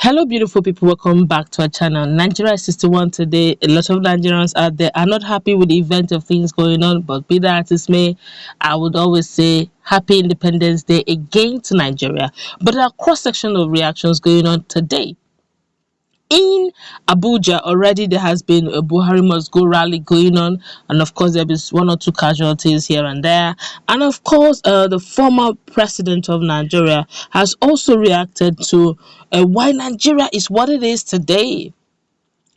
Hello, beautiful people. Welcome back to our channel. Nigeria is 61 today. A lot of Nigerians out there are not happy with the event of things going on, but be that as it may, I would always say Happy Independence Day again to Nigeria. But there are cross-section of reactions going on today. In Abuja, already there has been a Buhari must go rally going on, and of course there is one or two casualties here and there. And of course, the former president of Nigeria has also reacted to why Nigeria is what it is today.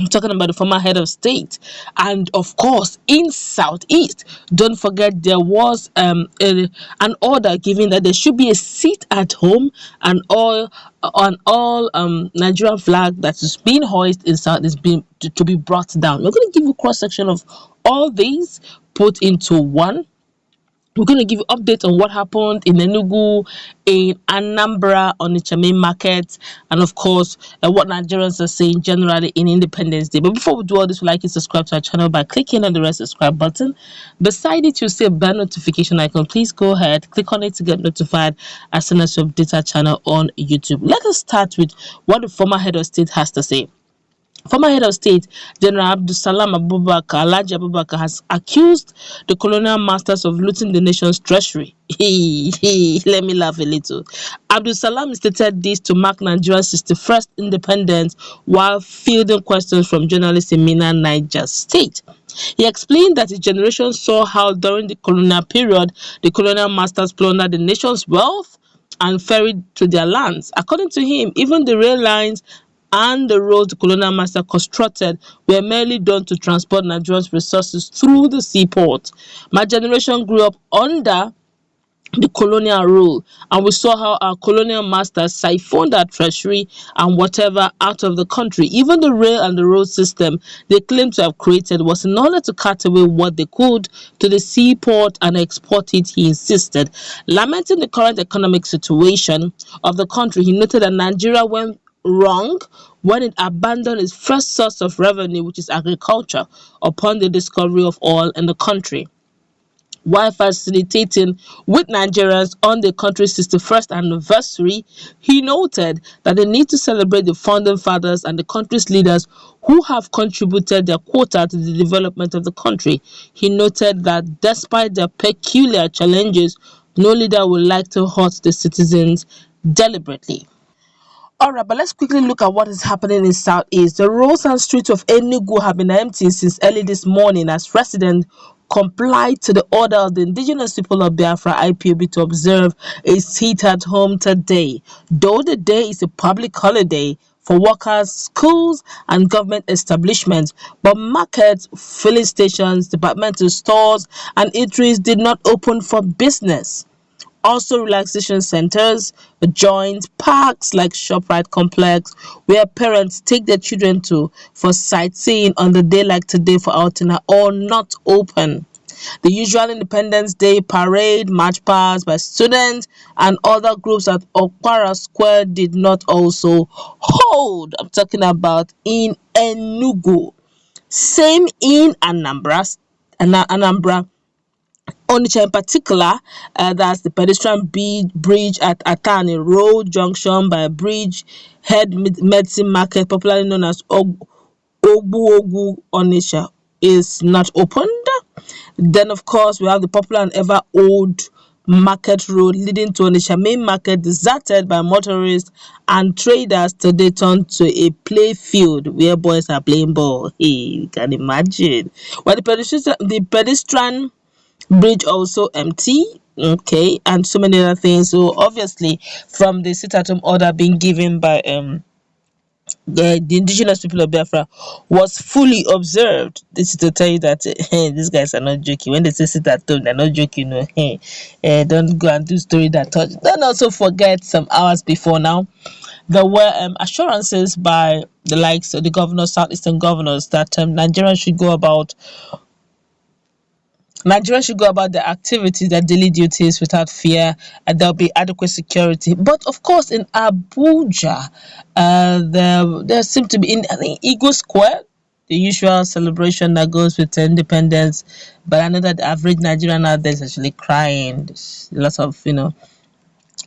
I'm talking about the former head of state. And of course, in Southeast, don't forget there was an order given that there should be a seat at home and all Nigerian flag that is being hoisted in South is being to be brought down. We're going to give you a cross section of all these put into one. We're going to give you updates on what happened in Enugu, in Anambra, on the main market, and of course, what Nigerians are saying generally in Independence Day. But before we do all this, we'd like you to subscribe to our channel by clicking on the red subscribe button. Beside it, you'll see a bell notification icon. Please go ahead, click on it to get notified as soon as you update our channel on YouTube. Let us start with what the former head of state has to say. Former head of state, General Abdulsalam Abubakar, Alhaji Abubakar, has accused the colonial masters of looting the nation's treasury. Let me laugh a little. Abdulsalam stated this to mark Nigeria's 61st independence while fielding questions from journalists in Minna, Niger State. He explained that his generation saw how during the colonial period, the colonial masters plundered the nation's wealth and ferried to their lands. According to him, even the rail lines and the roads the colonial master constructed were merely done to transport Nigeria's resources through the seaport. My generation grew up under the colonial rule, and we saw how our colonial masters siphoned our treasury and whatever out of the country. Even the rail and the road system they claimed to have created was in order to cut away what they could to the seaport and export it, he insisted. Lamenting the current economic situation of the country, he noted that Nigeria went wrong when it abandoned its first source of revenue, which is agriculture, upon the discovery of oil in the country. While facilitating with Nigerians on the country's 61st anniversary, he noted that they need to celebrate the founding fathers and the country's leaders who have contributed their quota to the development of the country. He noted that despite their peculiar challenges, no leader would like to hurt the citizens deliberately. Alright, but let's quickly look at what is happening in Southeast. The roads and streets of Enugu have been empty since early this morning as residents complied to the order of the indigenous people of Biafra Ipob to observe a sit at home today. Though the day is a public holiday for workers, schools, and government establishments, but markets, filling stations, departmental stores, and eateries did not open for business. Also, relaxation centers, joint parks like ShopRite Complex, where parents take their children to for sightseeing on the day like today for outing, are all not open. The usual Independence Day parade, march past by students and other groups at Okpara Square did not also hold. I'm talking about in Enugu. Same in Anambra. Onitsha in particular, that's the pedestrian bridge at Atani Road Junction by Bridge Head Medicine Market, popularly known as Ogbu Onitsha, is not opened. Then, of course, we have the popular and ever old Market Road leading to Onitsha main market, deserted by motorists and traders, today turned to a play field where boys are playing ball. Hey, you can imagine. Well, the pedestrian bridge also empty, okay, and so many other things. So obviously, from the sit-at-home order being given by the indigenous people of Biafra was fully observed. This is to tell you that these guys are not joking. When they say sit at home, they're not joking. Don't go and do story that touch. Don't also forget some hours before now, there were assurances by the likes of the governors, southeastern governors, that Nigeria should go about their activities, their daily duties without fear, and there'll be adequate security. But of course, in Abuja, there seemed to be in, I think, Igbo Square, the usual celebration that goes with independence. But I know that the average Nigerian out there is actually crying. There's lots of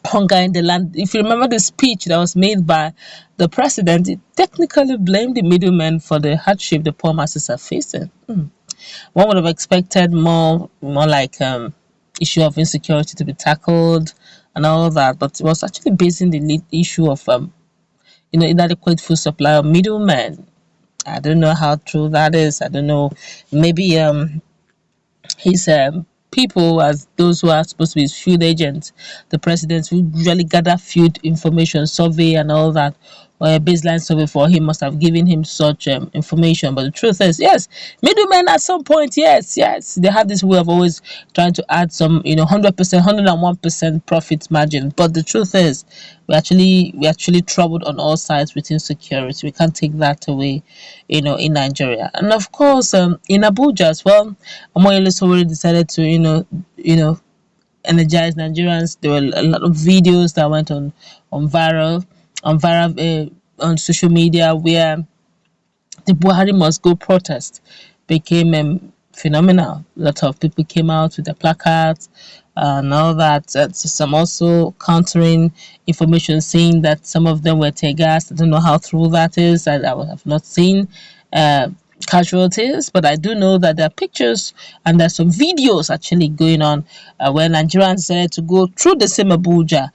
hunger in the land. If you remember the speech that was made by the president, it technically blamed the middlemen for the hardship the poor masses are facing. One would have expected more like issue of insecurity to be tackled and all that, but it was actually basing the issue of inadequate food supply of middlemen. I don't know how true that is. I don't know. Maybe his people, as those who are supposed to be his field agents, the president who usually gather field information, survey, and all that, or a baseline survey for him, must have given him such information. But the truth is, yes, middlemen at some point, yes, they have this way of always trying to add some, 100%, 101% profit margin. But the truth is, we actually troubled on all sides with insecurity. We can't take that away, in Nigeria. And of course, in Abuja as well, Omoyele already decided to, energize Nigerians. There were a lot of videos that went on viral, on social media, where the Buhari must go protest became phenomenal. A lot of people came out with the placards and all that. Some also countering information saying that some of them were tear gas. I don't know how true that is. I have not seen uh, casualties, but I do know that there are pictures and there's some videos actually going on where Nigerians decided to go through the same Abuja,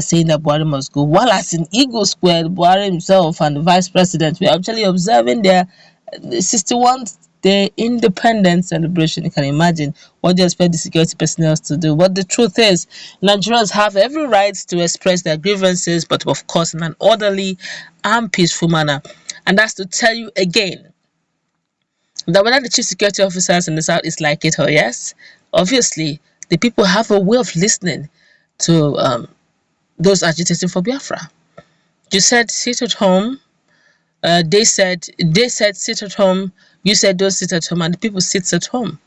saying that Buhari must go. While as in Eagle Square, Buhari himself and the vice president were actually observing their 61th day independence celebration. You can imagine what they expect the security personnel to do. But the truth is, Nigerians have every right to express their grievances, but of course in an orderly and peaceful manner. And that's to tell you again that whether the chief security officers in the south is like it or yes, obviously the people have a way of listening to those agitating for Biafra. You said sit at home. They said sit at home. You said don't sit at home, and the people sit at home.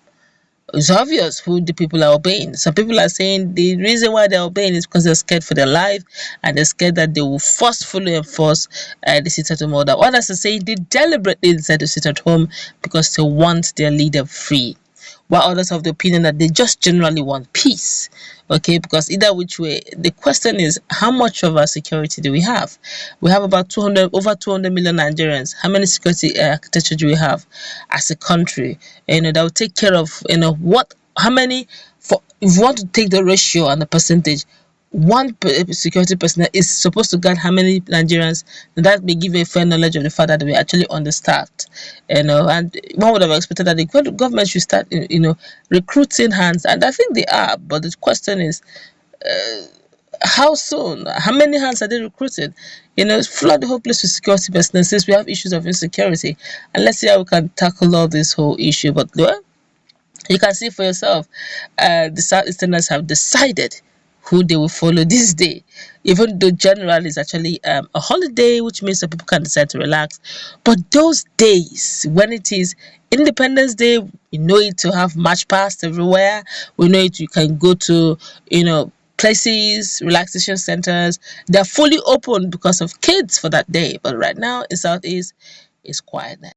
It's obvious who the people are obeying. Some people are saying the reason why they're obeying is because they're scared for their life and they're scared that they will forcefully enforce the sit at home order. Others are saying they deliberately decide to sit at home because they want their leader free, while others have the opinion that they just generally want peace. Okay, because either which way, the question is how much of our security do we have? We have about over 200 million Nigerians. How many security architecture do we have as a country? That will take care of how many. For if you want to take the ratio and the percentage, one security personnel is supposed to guard how many Nigerians. That may give a fair knowledge of the fact that we're actually understaffed. And one would have expected that the government should start, recruiting hands, and I think they are. But the question is, how soon? How many hands are they recruited? Flood the whole place with security personnel since we have issues of insecurity, and let's see how we can tackle all this whole issue. But well, you can see for yourself, the Southeasterners have decided who they will follow this day, even though January is actually a holiday, which means that people can decide to relax. But those days, when it is Independence Day, we know it to have march past everywhere. We know it, you can go to, places, relaxation centers. They're fully open because of kids for that day. But right now in Southeast, it's quiet now.